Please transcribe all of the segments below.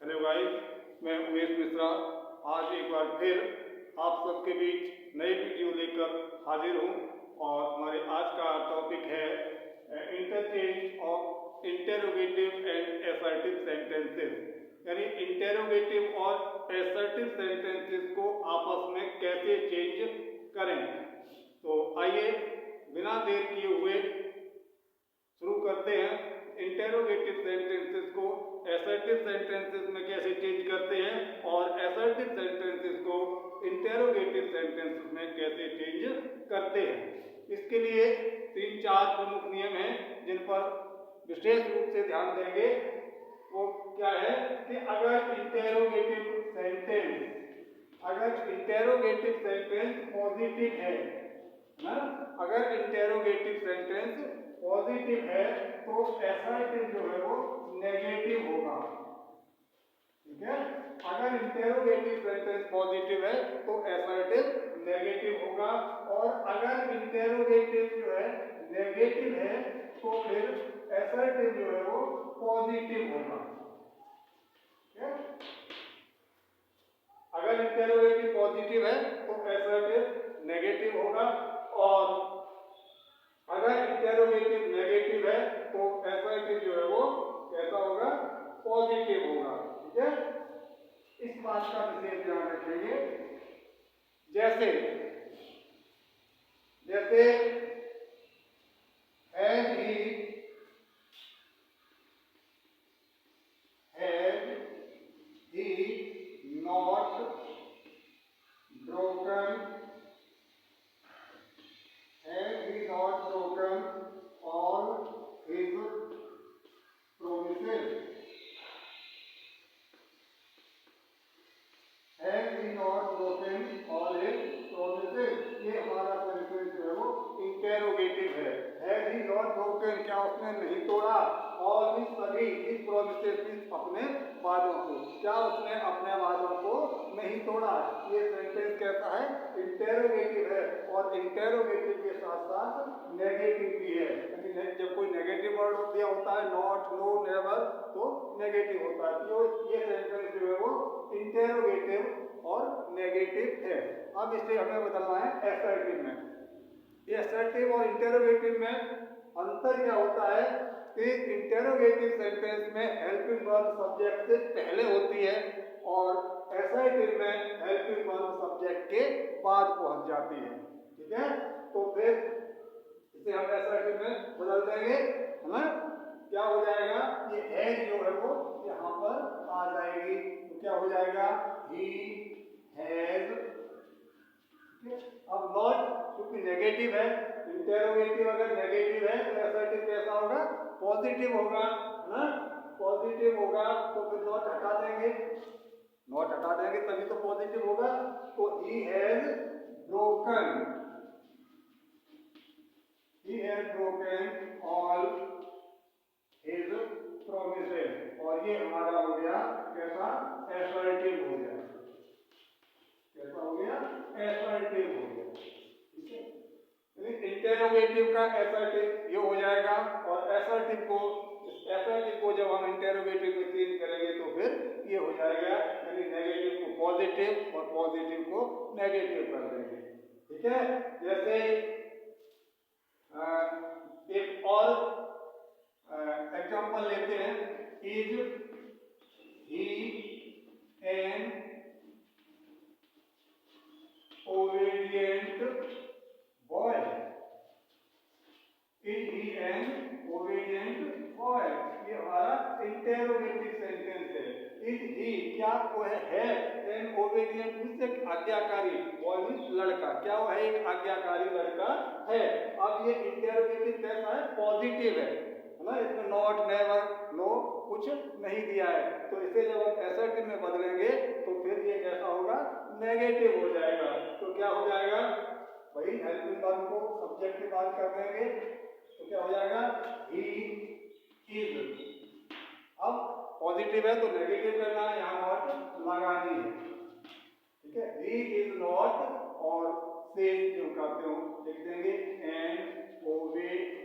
Hello guys, मैं उमेश मिश्रा आज एक बार फिर आप सबके बीच नई वीडियो लेकर हाजिर हूँ। और हमारे आज का टॉपिक है interchange of interrogative and assertive sentences, यानी इंटेरोगेटिव और असर्टिव सेंटेंसेस को आपस में कैसे चेंज करें। तो आइए बिना देर किए हुए शुरू करते हैं। इंटेरोगेटिव सेंटेंसेस को असर्टिव सेंटेंसेस में कैसे चेंज करते हैं और असर्टिव सेंटेंसेस को इंटेरोगेटिव सेंटेंसेस में कैसे चेंज करते हैं। इसके लिए 3-4 प्रमुख नियम हैं जिन पर विशेष रूप से ध्यान देंगे। वो क्या है कि अगर इंटेरोगेटिव सेंटेंस पॉजिटिव है ना, अगर इंटेरोगेटिव सेंटेंस पॉजिटिव है तो असर्टिव जो है वो नेगेटिव होगा। ठीक है, अगर इंटेरोगेटिव सेंटेंस पॉजिटिव है तो असर्टिव नेगेटिव होगा, और अगर इंटेरोगेटिव जो है नेगेटिव है तो फिर असर्टिव जो है वो पॉजिटिव होगा। ठीक है, अगर इंटेरोगेटिव पॉजिटिव है तो असर्टिव नेगेटिव होगा, और अगर इंटेरोगेटिव नेगेटिव है तो असर्टिव जो है वो कैसा होगा, पॉजिटिव होगा। ठीक है, इस बात का विशेष ध्यान रखेंगे। जैसे not broken all his promises, has he not broken all his promises, ये हमारा सेंटेंस जो है वो इंटेरोगेटिव है। has he not broken, क्या उसने नहीं तोड़ा, और सभी इस प्रोमिसेस अपने वादों को, क्या उसने अपने वादों को नहीं तोड़ा। ये सेंटेंस कैसा है, इंटेरोगेटिव है, और इंटेरोगेटिव के साथ साथ नेगेटिव भी है। जब कोई नेगेटिव वर्ड दिया होता है, नॉट, नो, नेवर, तो नेगेटिव होता है। तो ये सेंटेंस जो है वो इंटेरोगेटिव और नेगेटिव है। अब इसे हमें बदलना है असर्टिव में। ये असर्टिव और इंटेरोगेटिव में अंतर क्या होता है कि इंटेरोगेटिव सेंटेंस में हेल्पिंग वर्ब सब्जेक्ट से पहले होती है, और असर्टिव में हेल्पिंग वर्ब सब्जेक्ट के बाद पहुंच जाती है। ठीक है, तो फिर इसे हम असर्टिव में बदल देंगे, है ना। क्या हो जाएगा, ये हैज जो है वो यहाँ पर आ जाएगी। तो क्या हो जाएगा, ही हैज। अब नॉट क्योंकि नेगेटिव है, इंटेरोगेटिव अगर नेगेटिव है तो असर्टिव कैसा होगा, पॉजिटिव होगा, है ना। पॉजिटिव होगा तो फिर नॉट हटा देंगे, तभी तो पॉजिटिव होगा। तो he has broken all his promises, और ये हमारा हो गया कैसा, असर्टिव हो गया। कैसा हो गया, असर्टिव हो गया। ठीक है, इंटेरोगेटिव का असर्टिव ये हो जाएगा, और असर्टिव को जब हम इंटेरोगेटिव में चेंज करेंगे तो फिर ये हो जाएगा, यानी नेगेटिव को पॉजिटिव और पॉजिटिव को नेगेटिव कर देंगे। ठीक है, जैसे एक और एग्जांपल लेते हैं, is he N obedient boy, is he N obedient boy, ये हमारा इंटेरोगेटिव सेंटेंस है। इज ही, क्या वो है एन ओबीडियंट मींस एक आज्ञाकारी, बॉय मींस लड़का, क्या वो है एक आज्ञाकारी लड़का है। अब ये इंटेरोगेटिव कैसा है, पॉजिटिव है ना, इसमें नॉट, नेवर, नो कुछ नहीं दिया है। तो इसे जब हम असर्टिव में बदलेंगे तो फिर ये कैसा होगा, नेगेटिव हो जाएगा। तो क्या हो जाएगा, वही हेल्पिंग वर्ब को सब्जेक्ट के बाद कर देंगे, तो क्या हो जाएगा, ही इज। अब पॉजिटिव है तो नेगेटिव करना है, यहाँ नॉट लगानी है। ठीक है, ही इज नॉट, और सेज जो कहते हो लिख देंगे, N obedient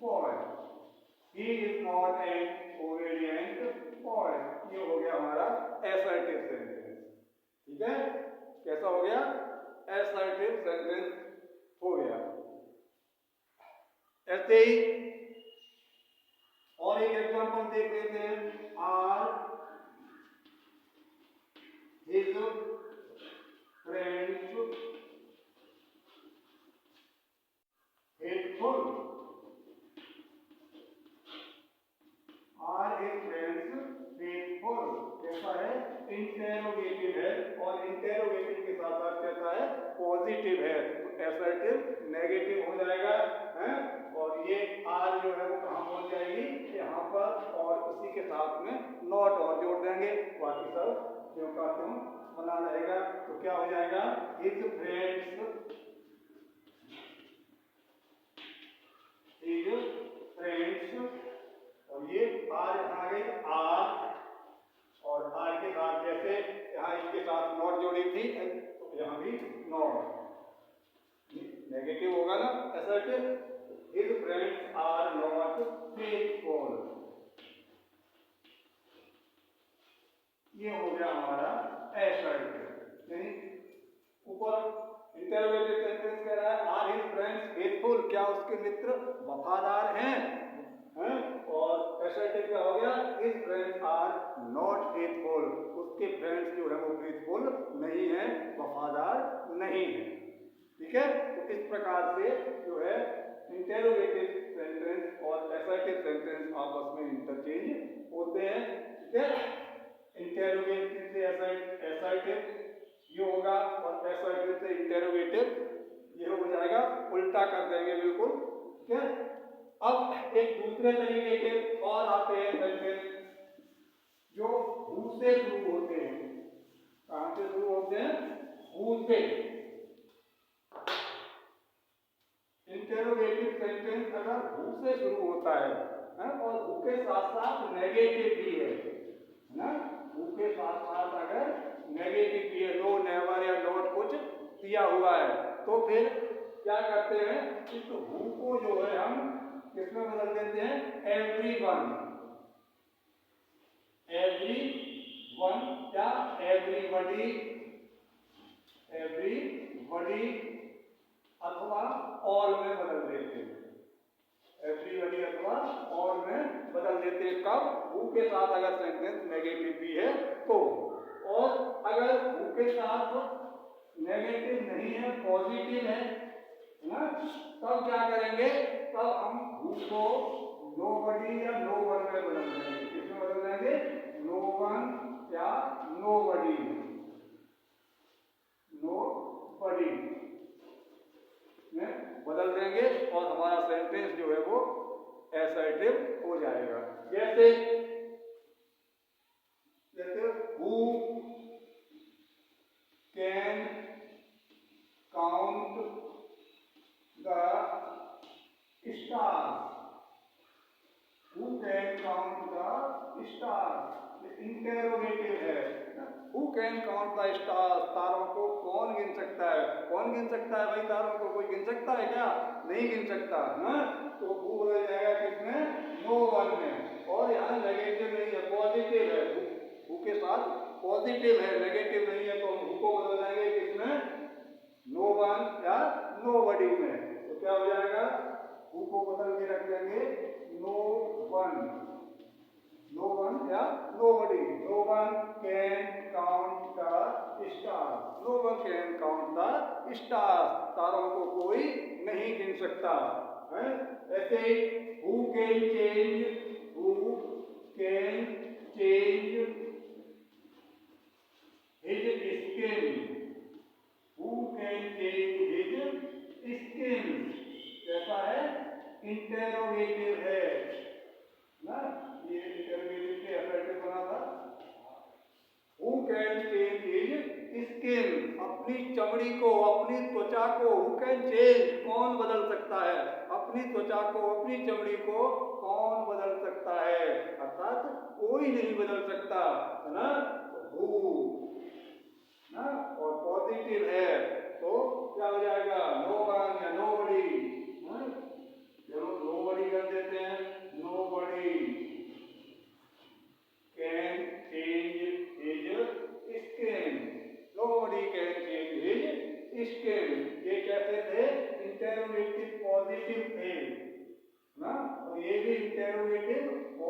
boy, he is not an obedient point. ये हो गया हमारा असर्टिव सेंटेंस। ठीक है, कैसा हो गया? असर्टिव सेंटेंस हो गया। ऐसे ही और एक एग्जांपल देख लेते हैं। Are his friends hateful. Are his friends hateful कैसा है? इंटेरोगेटिव है, और इंटेरोगेटिव के साथ साथ कैसा है? पॉजिटिव है। तो असर्टिव नेगेटिव हो जाएगा है, और ये आर जो है वो कहाँ पहुंच जाएगी? यहाँ पर, और उसी के साथ में नॉट और जोड़ देंगे, बाकी सब क्यों का क्यों बना रहेगा। तो क्या हो जाएगा? हिज फ्रेंड्स, हिज फ्रेंड्स, और ये आर यहाँ आ गई आर, और आर के साथ जैसे यहाँ इसके साथ नॉट जोड़ी थी, तो यहाँ भी नॉट, नेगेटिव होगा ना assertive. His friends are not faithful. ये हो गया हमारा असर्टिव। यानी ऊपर इंटरोगेटिव सेंटेंस कह रहा है आर हिज फ्रेंड्स फेथफुल, क्या उसके मित्र वफादार हैं? और असर्टिव क्या हो गया? His friends are not faithful, उसके फ्रेंड्स जो है वो फेथफुल नहीं है, वफादार नहीं है। ठीक है, तो इस प्रकार से जो है इंटेरोगेटिव सेंटेंस और असर्टिव सेंटेंस आपस में इंटरचेंज होते हैं। ठीक है, इंटेरोगेटिव से असर्टिव ये होगा, और असर्टिव से इंटेरोगेटिव ये हो जाएगा, उल्टा कर देंगे बिल्कुल। ठीक है, अब एक दूसरे तरीके के और आते हैं सेंटेंस जो हु से शुरू होते हैं। कहां से शुरू होते हैं? हु से। इंटेरोगेटिव सेंटेंस अगर हु से शुरू होता है और हु के साथ साथ नेगेटिव भी है ना, हु के साथ साथ अगर नेगेटिव भी है, नो, नेवर या नॉट कुछ दिया हुआ है, तो फिर क्या करते हैं? इस हु को जो है हम किसमें बदल देते हैं? एवरीवन। एवरीवन या एवरीबॉडी, एवरीबॉडी अथवा ऑल में बदल देते हैं। एवरीबॉडी अथवा ऑल में बदल देते हैं। कब? हु के साथ अगर सेंटेंस नेगेटिव भी है तो। और अगर हु के साथ नेगेटिव नहीं है, पॉजिटिव है ना, तब क्या करेंगे? तब हम हु को नोबडी या नो वन में बदल देंगे। किसमें बदल देंगे? नो वन या नोबडी, नोबडी में बदल देंगे, और हमारा सेंटेंस जो है वो असर्टिव हो जाएगा। जैसे who can count the stars. Who can count the stars? Interrogative है। Who can count the stars? तारों को कौन गिन सकता है? कौन गिन सकता है भाई तारों को? कोई गिन सकता है क्या? नहीं गिन सकता ना। तो who बदल जाएगा किसमें? no one में। और यहाँ नेगेटिव नहीं है, पॉजिटिव है। who के साथ पॉजिटिव है, नेगेटिव नहीं है, तो हम who को बदल जाएंगे किसमें? no one या nobody में। तो क्या हो जाएगा? who को बदल के रख देंगे no one, no one या nobody। no one can count the stars, no one can count the stars, तारों को कोई नहीं गिन सकता है। ऐसे ही who can change, who can change his skin, who can change his skin, कैसा है? इंटेरोगेटिव है ना, ये इंटेरोगेटिव के असर्टिव बना था। Who can change his skin, अपनी चमड़ी को, अपनी त्वचा को, who can change, कौन बदल सकता है? अपनी त्वचा को, अपनी चमड़ी को कौन बदल सकता है? अर्थात कोई नहीं बदल सकता है ना। who ना, और पॉजिटिव है तो क्या हो जाएगा? नो वन या नोबडी। चलो नोबडी कर देते हैं। नोबडी कैन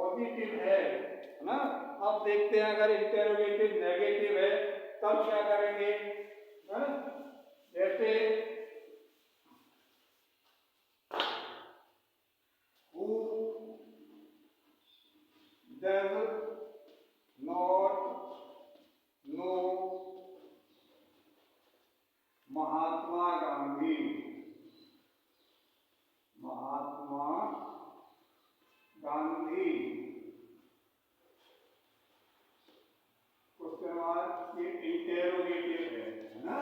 पॉजिटिव है ना। अब देखते हैं अगर इंटेरोगेटिव नेगेटिव है तब क्या करेंगे, है ना। जैसे who does not know Mahatma Gandhi, Mahatma Gandhi, question mark, ये इंटेरोगेटिव है ना।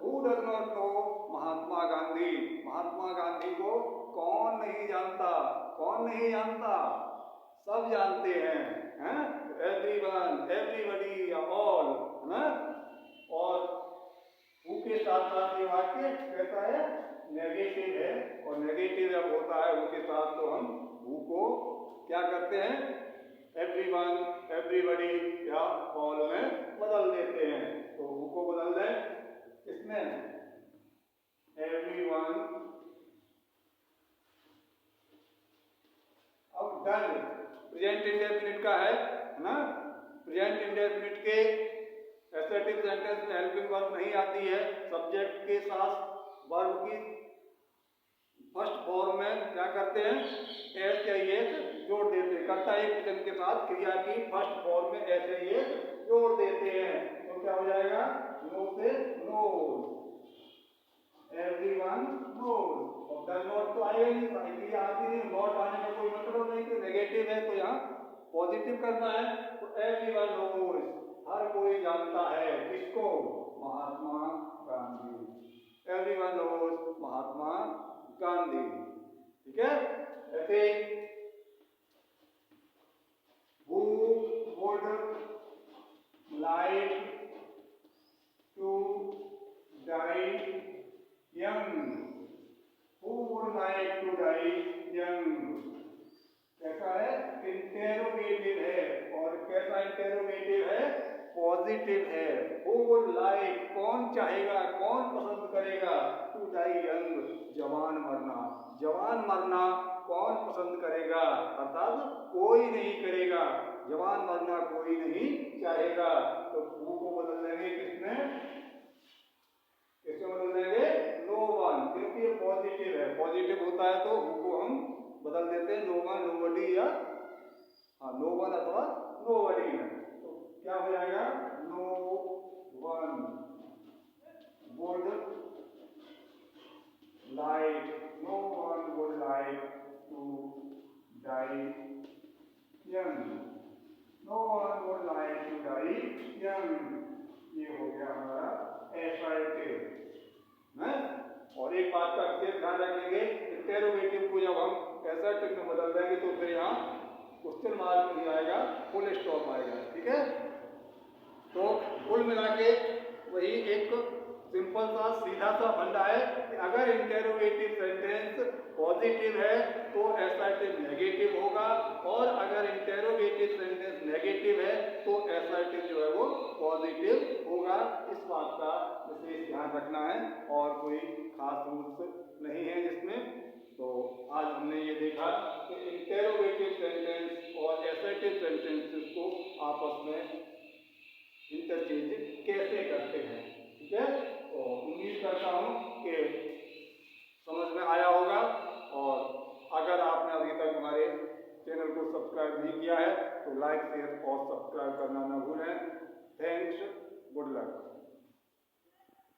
Who does not know Mahatma Gandhi, Mahatma Gandhi को कौन नहीं जानता, कौन नहीं जानता, सब जानते हैं, एवरीवन, एवरीबॉडी, ऑल, है ना। और हु के साथ साथ ये वाक्य कहता है नेगेटिव है, और नेगेटिव जब होता है हु के साथ तो हम हु को क्या करते हैं, एवरीवन, एवरीबॉडी या ऑल में बदल देते हैं। तो हु को बदल दें इसमें एवरीवन। अब डन प्रेजेंट इंडेफिनिट का है ना। प्रेजेंट इंडेफिनिट के एसर्टिव सेंटेंस में हेल्पिंग वर्ब नहीं आती है, सब्जेक्ट के साथ वर्ब की फर्स्ट फॉर्म में क्या करते हैं, एस या एस जोड़ देते हैं। कर्ता एक वचन के साथ क्रिया की फर्स्ट फॉर्म में एस या एस जोड़ देते हैं, तो क्या हो जाएगा, नो से नोज, एवरीवन नोज। और डज नॉट तो आएगा नहीं, आती नहीं, नॉट आने का कोई मतलब नहीं, तो नेगेटिव है तो यहाँ पॉजिटिव करना है। तो एवरीवन नोज, हर कोई जानता है, किसको, महात्मा गांधी, एवरीवन नोज महात्मा गांधी, ठीक है। ऐसे who would like to die young, who would like to die young, कैसा है, इंटेरोगेटिव है, और कैसा इंटेरोगेटिव है, पॉजिटिव है। Who would like, कौन चाहेगा, कौन पसंद करेगा, to die young, जवान मरना, जवान मरना कौन पसंद करेगा, अर्थात कोई नहीं करेगा, जवान मरना कोई नहीं चाहेगा। तो who को बदल देंगे किसमें, किसमें बदल देंगे, नो वन, क्योंकि ये पॉजिटिव है, पॉजिटिव होता है तो who को हम बदल देते हैं नो वन, नोबडी, या नो वन अथवा नोबडी में। तो क्या हो जाएगा, no one would like, no one would like to die young, no one would like to die young. ये हो गया हमारा एसर्टिव। और एक बात का विशेष ध्यान रखेंगे, इंटेरोगेटिव को जब हम एसर्टिव में बदल देंगे तो फिर यहाँ क्वेश्चन मार्क नहीं आएगा, फुल स्टॉप आएगा, ठीक है। तो कुल मिला के वही एक सिंपल सा सीधा सा फंडा है कि अगर इंटेरोगेटिव सेंटेंस पॉजिटिव है तो एसर्टिव नेगेटिव होगा, और अगर इंटेरोगेटिव सेंटेंस नेगेटिव है तो एसर्टिव जो है वो पॉजिटिव होगा। इस बात का विशेष ध्यान रखना है, और कोई खास रूल्स नहीं है जिसमें। तो आज हमने ये देखा कि इंटेरोगेटिव सेंटेंस और एसर्टिव सेंटेंसेस को आपस में इंटरचेंज कैसे करते हैं, ठीक है। तो उम्मीद करता हूँ कि समझ में आया होगा, और अगर आपने अभी तक हमारे चैनल को सब्सक्राइब नहीं किया है तो लाइक, शेयर और सब्सक्राइब करना न भूलें। Thanks, good luck.